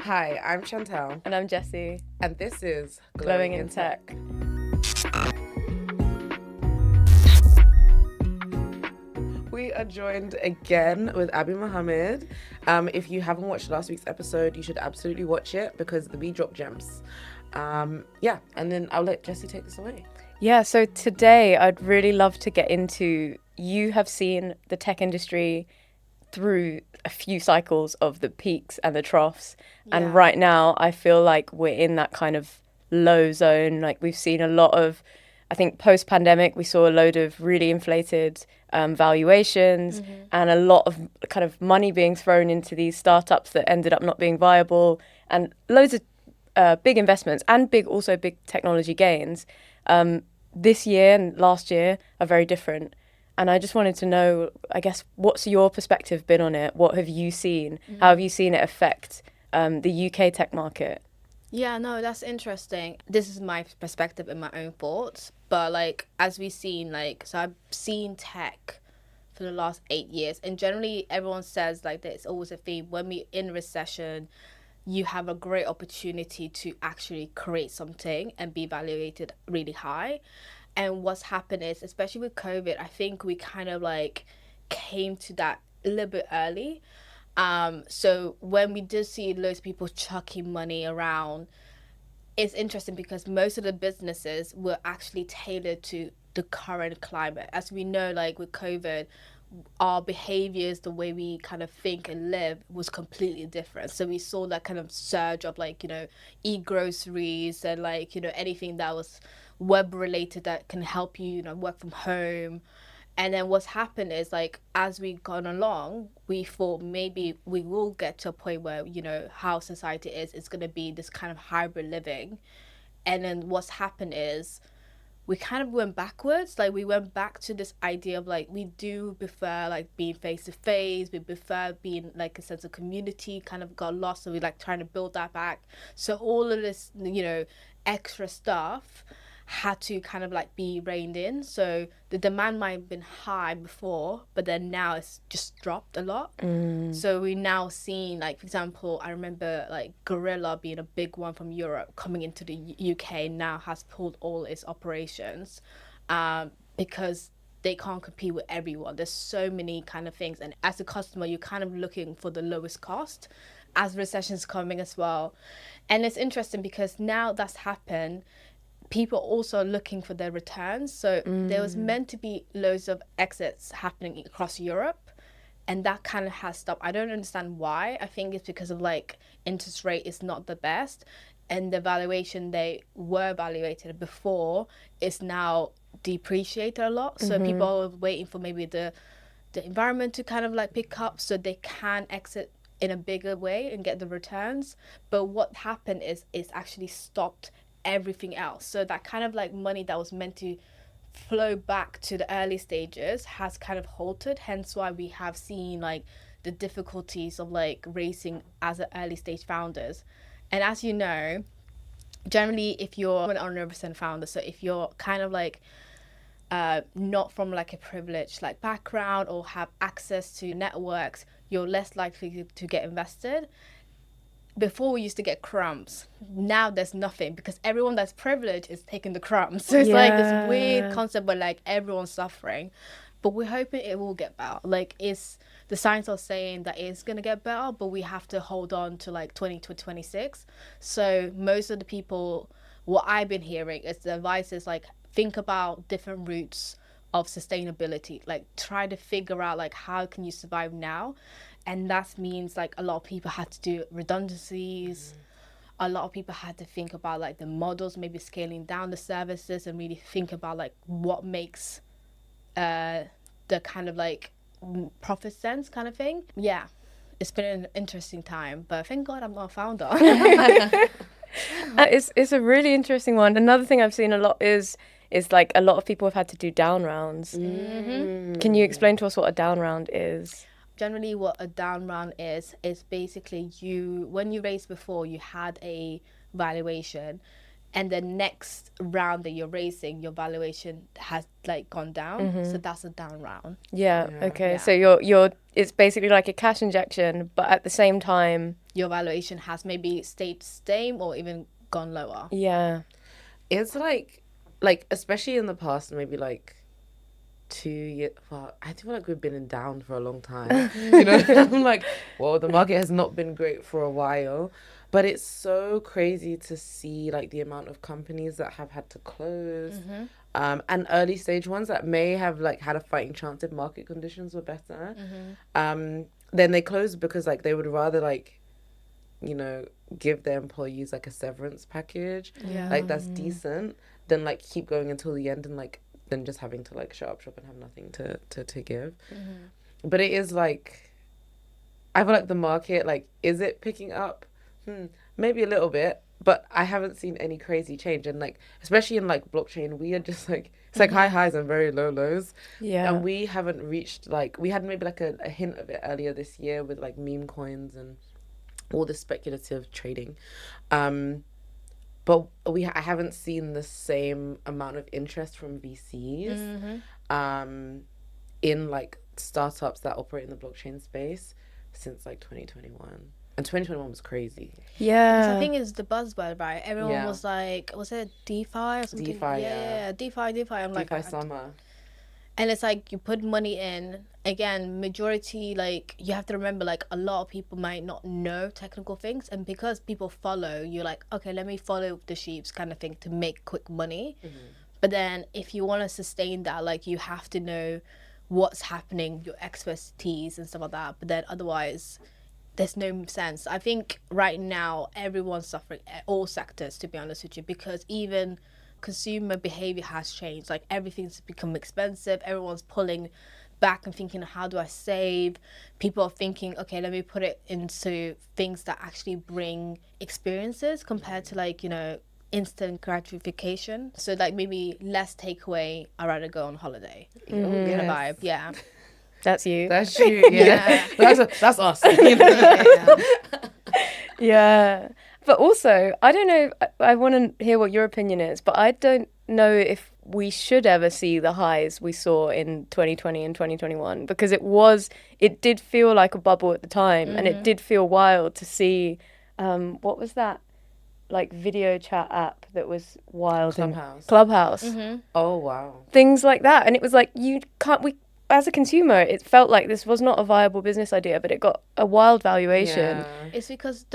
Hi, I'm Chantel, And I'm Jessie. and this is Glowing in Tech. We are joined again with Abi Mohammed. If you haven't watched last week's episode, you should absolutely watch it because we drop gems. And then I'll let Jessie take this away. Yeah, so today I'd really love to get into, you have seen the tech industry through a few cycles of the peaks and the troughs. Yeah. And right now I feel like we're in that kind of low zone. Like we've seen a lot of, I think post-pandemic, we saw a load of really inflated valuations and a lot of kind of money being thrown into these startups that ended up not being viable, and loads of big investments and also big technology gains. This year and last year are very different. And I just wanted to know, I guess, what's your perspective been on it? What have you seen? How have you seen it affect the UK tech market? Yeah, no, that's interesting. This is my perspective and my own thoughts. But like, as we've seen, so I've seen tech for the last 8 years. And generally everyone says like there's always a theme. When we're in recession, you have a great opportunity to actually create something and be valuated really high. And what's happened is, especially with COVID, I think we kind of like came to that a little bit early. So when we did see loads of people chucking money around, it's interesting because most of the businesses were actually tailored to the current climate. As we know, like with COVID, our behaviors, the way we kind of think and live was completely different. So we saw that kind of surge of e-groceries and anything that was web related that can help you, work from home. And then what's happened is as we've gone along, we thought maybe we will get to a point where, how society is, it's going to be this kind of hybrid living. And then what's happened is we kind of went backwards. We went back to this idea of we do prefer being face to face. We prefer being a sense of community, kind of got lost. So we trying to build that back. So all of this, extra stuff had to kind of be reined in. So the demand might have been high before, but then now it's just dropped a lot. So we now seeing for example, I remember Gorilla being a big one from Europe coming into the UK now has pulled all its operations because they can't compete with everyone. There's so many kind of things, and as a customer you're kind of looking for the lowest cost as recession's coming as well. And it's interesting because now that's happened, people also looking for their returns. So there was meant to be loads of exits happening across Europe, and that kind of has stopped. I don't understand why. I think it's because of interest rate is not the best, and the valuation they were evaluated before is now depreciated a lot. So people are waiting for maybe the environment to kind of pick up so they can exit in a bigger way and get the returns. But what happened is it's actually stopped everything else. So that kind of money that was meant to flow back to the early stages has kind of halted, hence why we have seen the difficulties of raising as an early stage founders. And as you know, generally if you're an underrepresented founder, so if you're kind of not from a privileged background or have access to networks, you're less likely to get invested. Before we used to get crumbs. Now there's nothing because everyone that's privileged is taking the crumbs. So it's this weird concept where everyone's suffering. But we're hoping it will get better. It's the science are saying that it's gonna get better, but we have to hold on to 2026. So most of the people, what I've been hearing is the advice is think about different routes of sustainability. Try to figure out how can you survive now. And that means a lot of people had to do redundancies. A lot of people had to think about the models, maybe scaling down the services and really think about what makes the kind of profit sense kind of thing. Yeah, it's been an interesting time, but thank God I'm not a founder. It's a really interesting one. Another thing I've seen a lot is a lot of people have had to do down rounds. Can you explain to us what a down round is? Generally what a down round is basically when you raised before, you had a valuation, and the next round that you're raising, your valuation has like gone down. So that's a down round. Yeah. Yeah. Okay. Yeah. So you're it's basically like a cash injection, but at the same time, Your valuation has maybe stayed same or even gone lower. yeah. It's like especially in the past, maybe like 2 years. Well, I feel like we've been in down for a long time. You know, I'm like, well, the market has not been great for a while, but it's so crazy to see like the amount of companies that have had to close, and early stage ones that may have like had a fighting chance if market conditions were better. Then they closed because like they would rather like, you know, give their employees like a severance package, like that's decent, than like keep going until the end and like then just having to like shut up shop and have nothing to give. But it is like, I feel like the market, like, is it picking up? Maybe a little bit, but I haven't seen any crazy change. And like, especially in like blockchain, we are just like, it's like high highs and very low lows. Yeah. And we haven't reached like, we had maybe like a hint of it earlier this year with like meme coins and all this speculative trading. But I haven't seen the same amount of interest from VCs in like startups that operate in the blockchain space since like 2021. And 2021 was crazy. Yeah. I think it's the buzzword, right? Everyone Yeah. was like, was it DeFi or something? DeFi, yeah. DeFi. I'm like, DeFi summer. and it's like you put money in. Again, majority, like, you have to remember, like, a lot of people might not know technical things, and because people follow, you're like, okay, let me follow the sheeps kind of thing to make quick money. But then if you want to sustain that, like, you have to know what's happening, your expertise and stuff like that. But then otherwise, there's no sense. I think right now everyone's suffering, all sectors, to be honest with you, because even consumer behavior has changed. Like, everything's become expensive. Everyone's pulling back and thinking, how do I save? People are thinking, okay, let me put it into things that actually bring experiences compared to, like, you know, instant gratification. So like maybe less takeaway, I'd rather go on holiday kind of vibe. Yeah. That's you. That's you. Yeah. That's us. You know? Yeah. But also, I don't know, I want to hear what your opinion is, but I don't know if we should ever see the highs we saw in 2020 and 2021, because it did feel like a bubble at the time, and it did feel wild to see, what was that, like, video chat app that was wild? Clubhouse. Oh, wow. Things like that. And it was like, as a consumer, it felt like this was not a viable business idea, but it got a wild valuation. Yeah. It's because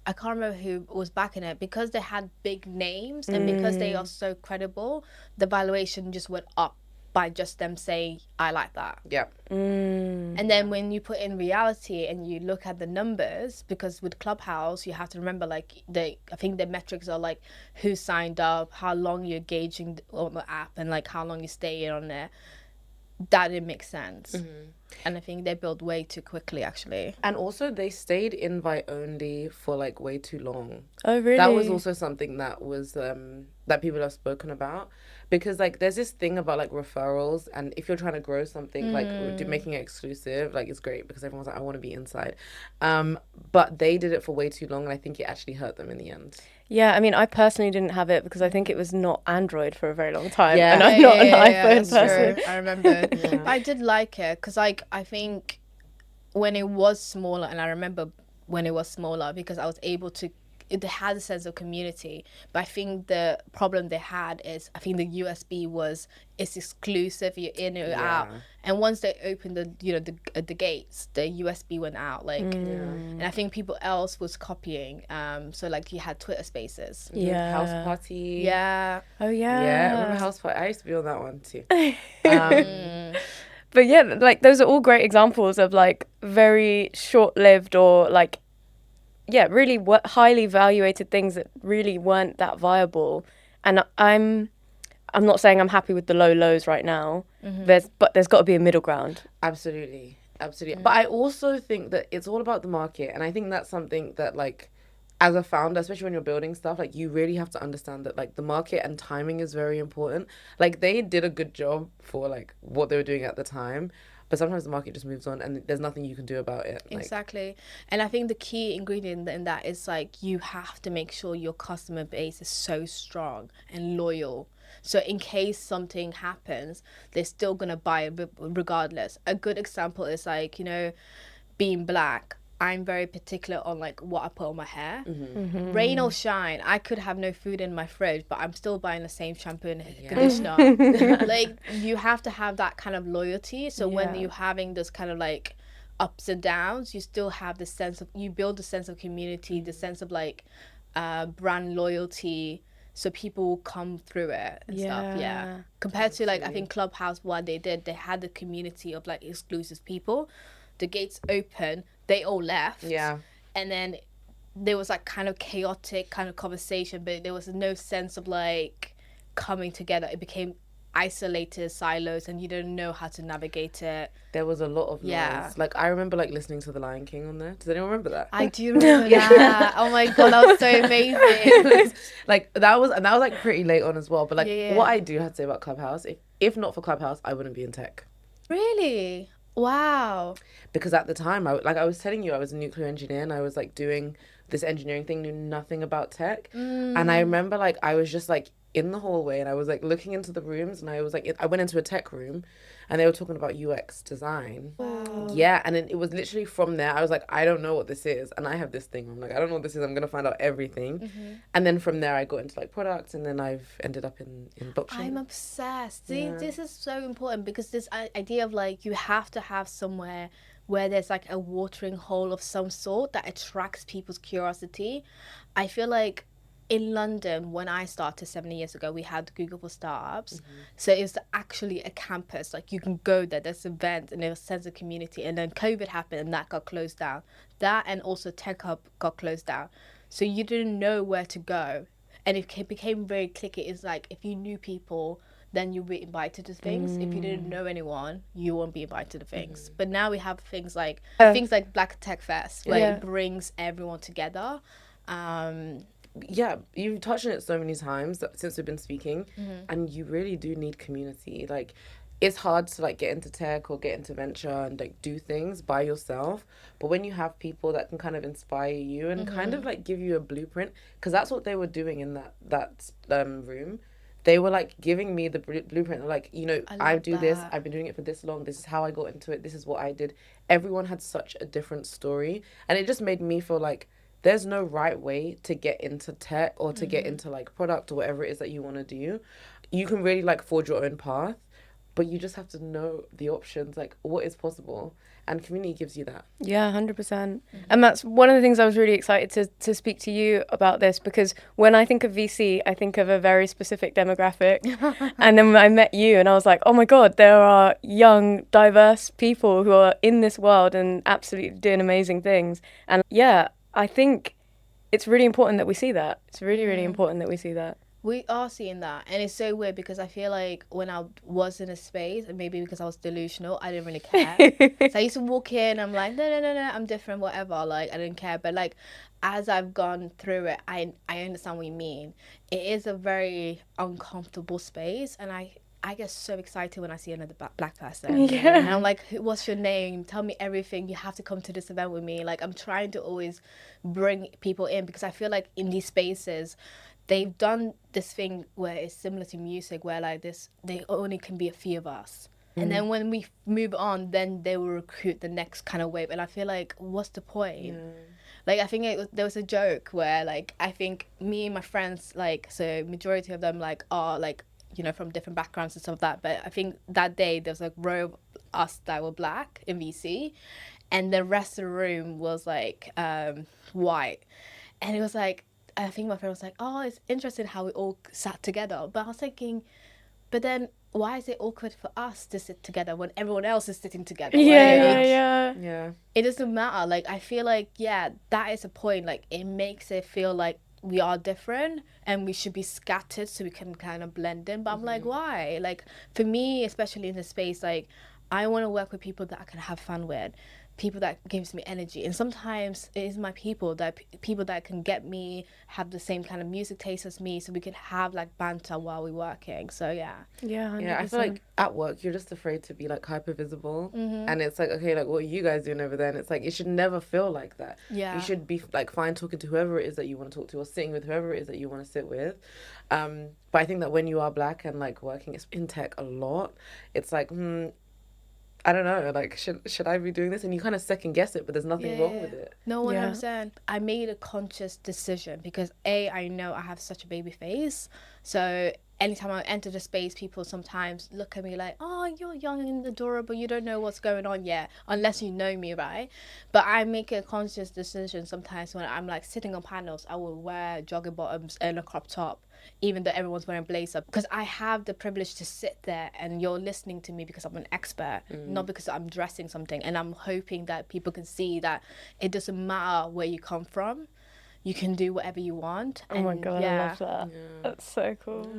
I can't remember who was backing it, because they had big names and because they are so credible, the valuation just went up by just them saying, I like that. Yeah. And then when you put in reality and you look at the numbers, because with Clubhouse, you have to remember, like, I think the metrics are like who signed up, how long you're engaging on the app, and like how long you stay in on there. That didn't make sense. And I think they built way too quickly, actually. And also they stayed invite only for like way too long. Oh, really? That was also something that was that people have spoken about, because like there's this thing about like referrals, and if you're trying to grow something, like making it exclusive, like, it's great because everyone's like, I want to be inside, but they did it for way too long, and I think it actually hurt them in the end. Yeah, I mean, I personally didn't have it because I think it was not Android for a very long time. Yeah. And I'm not an iPhone that's person. true. I remember. But I did like it because, like, I think when it was smaller, and I remember when it was smaller because I was able to, it had a sense of community. But I think the problem they had is, I think the USB it's exclusive, you're in or out. And once they opened the gates, the USB went out. Like, and I think people else was copying. So like you had Twitter Spaces. Yeah. House Party. Yeah. Oh, yeah. Yeah, I remember House Party. I used to be on that one too. But yeah, like, those are all great examples of, like, very short-lived or, like, yeah, really highly evaluated things that really weren't that viable. And I'm not saying I'm happy with the low lows right now. But there's got to be a middle ground. Absolutely. But I also think that it's all about the market, and I think that's something that, like, as a founder, especially when you're building stuff, like, you really have to understand that, like, the market and timing is very important. Like, they did a good job for, like, what they were doing at the time, but sometimes the market just moves on and there's nothing you can do about it. Exactly. And I think the key ingredient in that is like you have to make sure your customer base is so strong and loyal. So in case something happens, they're still going to buy it regardless. A good example is like, you know, being black. I'm very particular on like what I put on my hair. Rain or shine, I could have no food in my fridge, but I'm still buying the same shampoo and conditioner. Like you have to have that kind of loyalty. So when you're having this kind of like ups and downs, you still have the sense of, you build the sense of community, the sense of like brand loyalty. So people will come through it and stuff. Yeah. Compared to like, I think Clubhouse, what they did, they had the community of like exclusive people. The gates open, they all left. Yeah. And then there was like kind of chaotic kind of conversation, but there was no sense of like coming together. It became isolated silos and you don't know how to navigate it. There was a lot of noise. Like I remember like listening to The Lion King on there. Does anyone remember that? I do remember that. Oh my god, that was so amazing. Like that was like pretty late on as well. But like what I do have to say about Clubhouse, if not for Clubhouse, I wouldn't be in tech. Really? Wow. Because at the time, I was telling you, I was a nuclear engineer and I was like doing this engineering thing, knew nothing about tech. And I remember like I was just like in the hallway and I was like looking into the rooms and I was like, I went into a tech room and they were talking about UX design. Wow. Yeah, and it was literally from there, I was like, I don't know what this is. And I have this thing, I'm like, I don't know what this is, I'm going to find out everything. And then from there, I got into like products and then I've ended up in blockchain. I'm obsessed. See, this is so important because this idea of like, you have to have somewhere where there's like a watering hole of some sort that attracts people's curiosity. I feel like in London, when I started 7 years ago, we had Google for Startups. So it was actually a campus. Like you can go there, there's events and there's a sense of community. And then COVID happened and that got closed down. That and also Tech Hub got closed down. So you didn't know where to go. And it became very cliquey. It's like if you knew people, then you'll be invited to things. If you didn't know anyone, you won't be invited to things. But now we have things like Black Tech Fest, where it brings everyone together. Yeah, you've touched on it so many times since we've been speaking, and you really do need community. Like it's hard to like get into tech or get into venture and like do things by yourself, but when you have people that can kind of inspire you and kind of like give you a blueprint, because that's what they were doing in that room. They were like giving me the blueprint, like, you know, I do this, I've been doing it for this long, this is how I got into it, this is what I did. Everyone had such a different story, and it just made me feel like there's no right way to get into tech or to get into like product or whatever it is that you want to do. You can really like forge your own path, but you just have to know the options, like what is possible. And community gives you that. Yeah, 100%. And that's one of the things I was really excited to speak to you about this, because when I think of VC, I think of a very specific demographic. And then I met you and I was like, oh my God, there are young, diverse people who are in this world and absolutely doing amazing things. And yeah, I think it's really important that we see that. It's really, really important that we see that. We are seeing that, and it's so weird because I feel like when I was in a space, and maybe because I was delusional, I didn't really care. So I used to walk in, I'm like, no, I'm different, whatever. Like I didn't care, but like as I've gone through it, I understand what you mean. It is a very uncomfortable space, and I get so excited when I see another black person. Yeah. And I'm like, what's your name? Tell me everything. You have to come to this event with me. Like I'm trying to always bring people in because I feel like in these spaces, they've done this thing where it's similar to music, where like this, they only can be a few of us. And then when we move on, then they will recruit the next kind of wave. And I feel like, what's the point? Like, I think there was a joke where like, I think me and my friends, like, so majority of them like are like, you know, from different backgrounds and stuff like that. But I think that day there was a row of us that were black in VC. And the rest of the room was like white. And it was like, I think my friend was like, oh, it's interesting how we all sat together. But I was thinking, but then why is it awkward for us to sit together when everyone else is sitting together? Yeah. It doesn't matter. Like, I feel like, yeah, that is a point. Like, it makes it feel like we are different and we should be scattered so we can kind of blend in. But I'm like, why? Like, for me, especially in this space, like, I want to work with people that I can have fun with. people that gives me energy, and sometimes it is my people that can get me have the same kind of music taste as me, so we can have like banter while we're working. So yeah. Yeah, 100%. Yeah, I feel like at work you're just afraid to be like hyper visible, and it's like, okay, like what are you guys doing over there? And it's like it should never feel like that. Yeah. You should be like fine talking to whoever it is that you want to talk to, or sitting with whoever it is that you want to sit with. But I think that when you are black and like working in tech a lot, it's like, I don't know, like should I be doing this? And you kind of second guess it, but there's nothing wrong with it. No, 100%. I made a conscious decision because I know I have such a baby face. So anytime I enter the space, people sometimes look at me like, oh, you're young and adorable, you don't know what's going on yet, unless you know me, right? But I make a conscious decision sometimes when I'm like sitting on panels, I will wear jogging bottoms and a crop top, even though everyone's wearing blazer, because I have the privilege to sit there and you're listening to me because I'm an expert, not because I'm dressing something. And I'm hoping that people can see that it doesn't matter where you come from, you can do whatever you want. Oh my God, I love that. Yeah. That's so cool.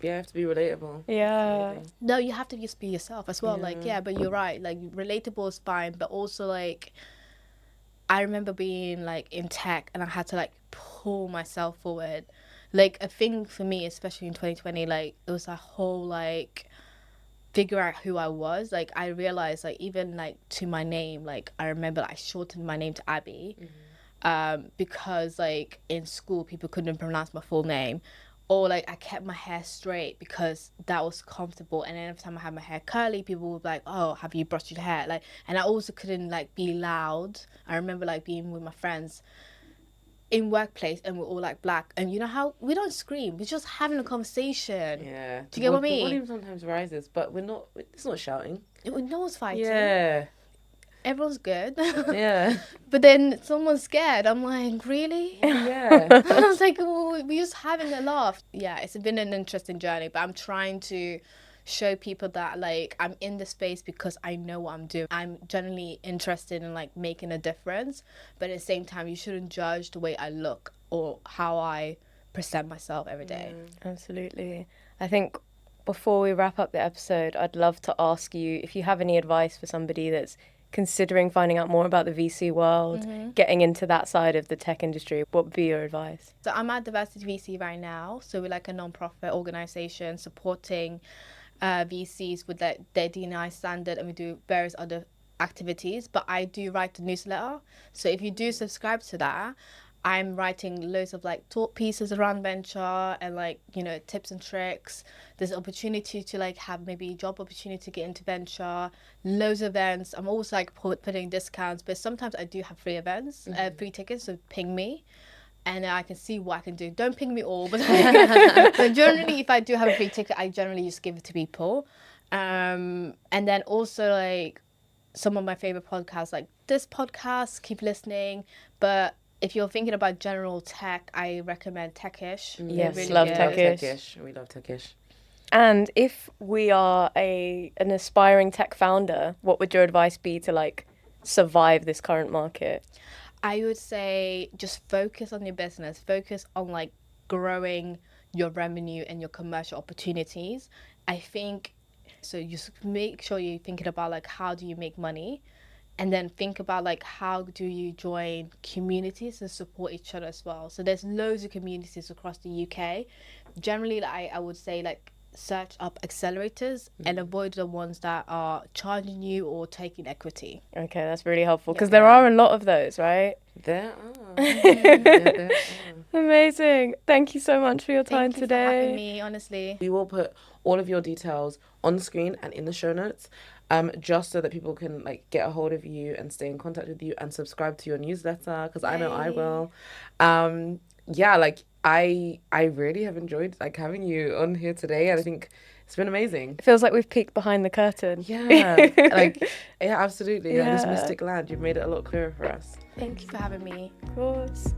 You have to be relatable. Yeah. No, you have to just be yourself as well. Like, but you're right. Like, relatable is fine, but also like, I remember being like in tech and I had to like pull myself forward. Like, a thing for me, especially in 2020, like it was a whole like figure out who I was. Like, I realized like even like to my name, like I remember I shortened my name to Abi. Because like in school people couldn't pronounce my full name, or like I kept my hair straight because that was comfortable, and then every time I had my hair curly people would be like, oh, have you brushed your hair? Like, and I also couldn't like be loud. I remember like being with my friends in workplace and we're all like black, and you know how we don't scream, we're just having a conversation. Yeah. Do you get what I The mean? volume sometimes rises, but it's not shouting. No one's fighting. Yeah. Everyone's good. Yeah. But then someone's scared. I'm like, really? Yeah. I was like, we're just having a laugh. Yeah, it's been an interesting journey, but I'm trying to show people that like I'm in the space because I know what I'm doing. I'm generally interested in like making a difference, but at the same time, you shouldn't judge the way I look or how I present myself every day. Absolutely. I think before we wrap up the episode, I'd love to ask you if you have any advice for somebody that's considering finding out more about the VC world, getting into that side of the tech industry. What would be your advice? So I'm at Diversity VC right now. So we're like a non-profit organization supporting VCs with their D&I standard, and we do various other activities. But I do write a newsletter. So if you do subscribe to that, I'm writing loads of like talk pieces around venture and like, you know, tips and tricks. There's opportunity to like have maybe job opportunity to get into venture, loads of events. I'm always like putting discounts, but sometimes I do have free events, free tickets, so ping me and I can see what I can do. Don't ping me all, but, but generally if I do have a free ticket, I generally just give it to people. And then also like some of my favorite podcasts, like this podcast, keep listening. But if you're thinking about general tech, I recommend Techish. Yes, really love good. Techish. We love Techish. And if we are an aspiring tech founder, what would your advice be to like survive this current market? I would say just focus on your business. Focus on like growing your revenue and your commercial opportunities. I think so. Just make sure you're thinking about like how do you make money. And then think about like how do you join communities and support each other as well. So there's loads of communities across the UK. Generally, I would say like search up accelerators and avoid the ones that are charging you or taking equity. Okay, that's really helpful because there are a lot of those, right? There are. There are. Amazing. Thank you so much for your time Thank you today. for having me, honestly. We will put all of your details on the screen and in the show notes, just so that people can like get a hold of you and stay in contact with you and subscribe to your newsletter, because I know I will. Yeah, like I really have enjoyed like having you on here today, and I think it's been amazing. It feels like we've peeked behind the curtain. Yeah, like yeah, absolutely. Like, this Yeah. mystic land, you've made it a lot clearer for us. Thank you for having me. Of course.